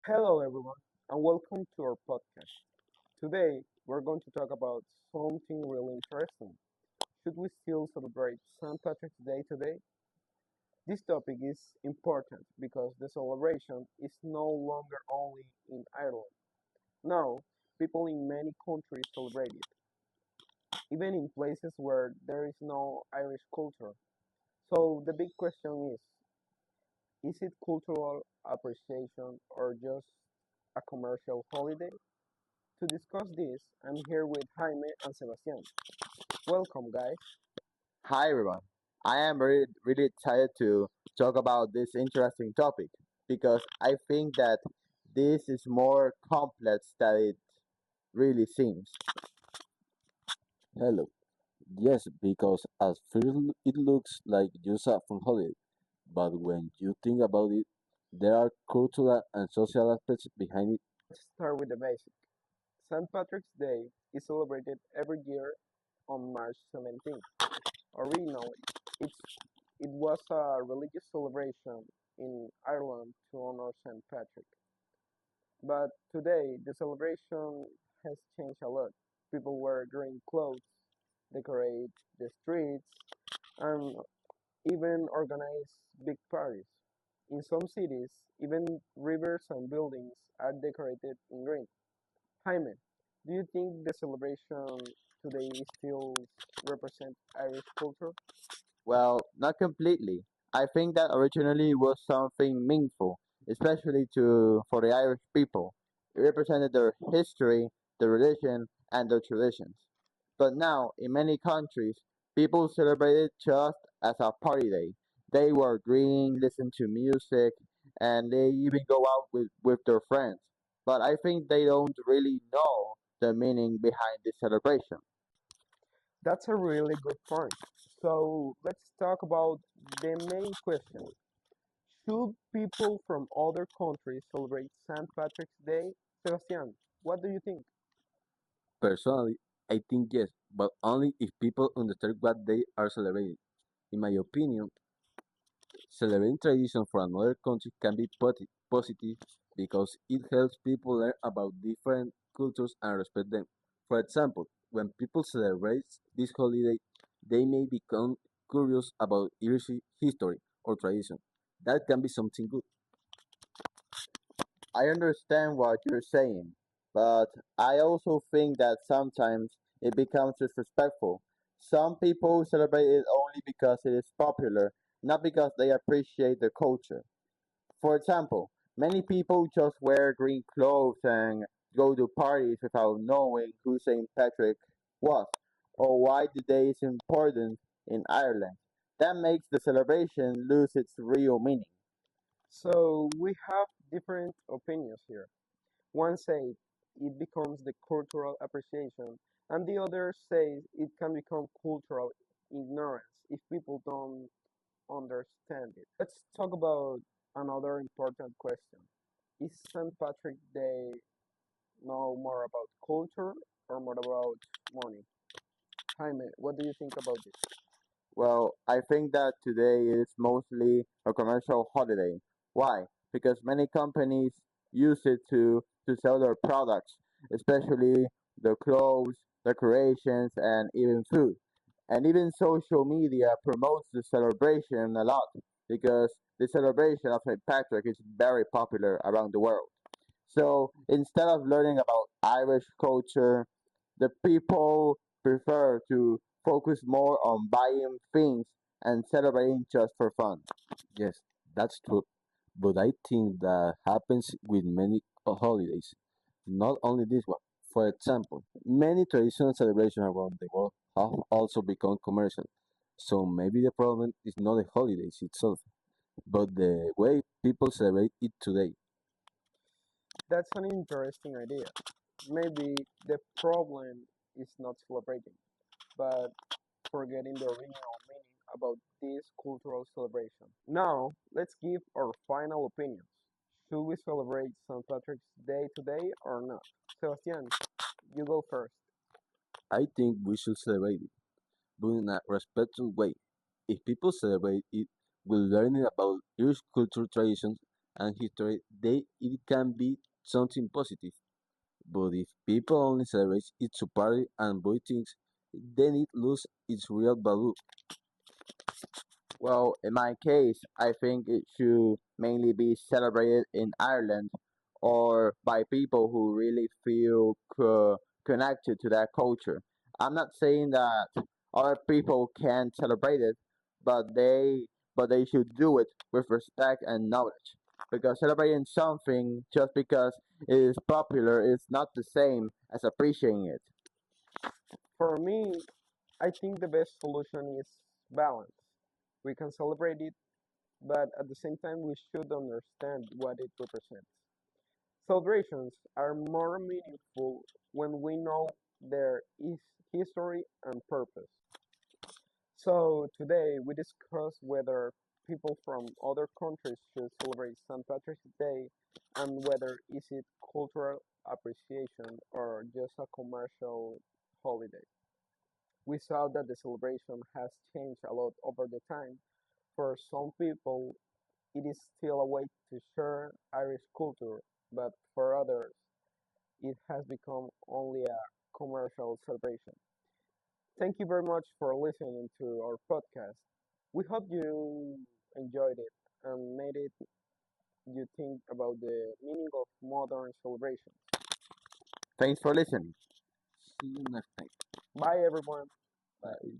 Hello, everyone, and welcome to our podcast. Today, we're going to talk about something really interesting. Should we still celebrate St. Patrick's Day today? This topic is important because the celebration is no longer only in Ireland. Now, people in many countries celebrate it, even in places where there is no Irish culture. So, the big question is it cultural appreciation or just a commercial holiday? To discuss this, I'm here with Jaime and Sebastian. Welcome, guys. Hi everyone. I am really excited to talk about this interesting topic because I think that this is more complex than it really seems. Hello. Yes, because at first it looks like just a fun holiday, but when you think about it, there are cultural and social aspects behind it. Let's start with the basic. St. Patrick's Day is celebrated every year on March 17th. Originally, it's, it was a religious celebration in Ireland to honor St. Patrick. But today, the celebration has changed a lot. People wear green clothes, decorate the streets, and even organize big parties. In some cities, even rivers and buildings are decorated in green. Jaime, do you think the celebration today still represent Irish culture? Well, not completely. I think that originally it was something meaningful, especially to for the Irish people. It represented their history, their religion, and their traditions. But now, in many countries, people celebrate it just as a party day. They wear green, listen to music, and they even go out with their friends. But I think they don't really know the meaning behind this celebration. That's a really good point. So let's talk about the main question. Should people from other countries celebrate St. Patrick's Day? Sebastian, what do you think? Personally, I think yes, but only if people understand what they are celebrating. In my opinion, celebrating tradition for another country can be positive because it helps people learn about different cultures and respect them. For example, when people celebrate this holiday, they may become curious about Irish history or tradition. That can be something good. I understand what you're saying, but I also think that sometimes it becomes disrespectful. Some people celebrate it only because it is popular, not because they appreciate the culture. For example, many people just wear green clothes and go to parties without knowing who St. Patrick was or why the day is important in Ireland. That makes the celebration lose its real meaning. So we have different opinions here. One says it becomes the cultural appreciation, and the other says it can become cultural ignorance if people don't understand it. Let's talk about another important question. Is St. Patrick's Day now more about culture or more about money? Jaime, what do you think about this? Well, I think that today is mostly a commercial holiday. Why? Because many companies use it to sell their products, especially the clothes, decorations, and even food. And even social media promotes the celebration a lot because the celebration of St. Patrick is very popular around the world. So instead of learning about Irish culture, the people prefer to focus more on buying things and celebrating just for fun. Yes, that's true. But I think that happens with many holidays, not only this one. For example, many traditional celebrations around the world have also become commercial. So maybe the problem is not the holidays itself, but the way people celebrate it today. That's an interesting idea. Maybe the problem is not celebrating, but forgetting the original meaning about this cultural celebration. Now, let's give our final opinions. Should we celebrate St. Patrick's Day today or not? Sebastian, you go first. I think we should celebrate it, but in a respectful way. If people celebrate it with learning about Irish culture traditions and history, it can be something positive. But if people only celebrate it to party and buy things, then it loses its real value. Well, in my case, I think it should mainly be celebrated in Ireland or by people who really feel connected to that culture. I'm not saying that other people can't celebrate it, but they should do it with respect and knowledge. Because celebrating something just because it is popular is not the same as appreciating it. For me, I think the best solution is balance. We can celebrate it, but at the same time, we should understand what it represents. Celebrations are more meaningful when we know their history and purpose. So today we discuss whether people from other countries should celebrate St. Patrick's Day and whether is it cultural appreciation or just a commercial holiday. We saw that the celebration has changed a lot over the time. For some people, it is still a way to share Irish culture, but for others, it has become only a commercial celebration. Thank you very much for listening to our podcast. We hope you enjoyed it and made it you think about the meaning of modern celebrations. Thanks for listening. See you next time. Bye everyone. Bye.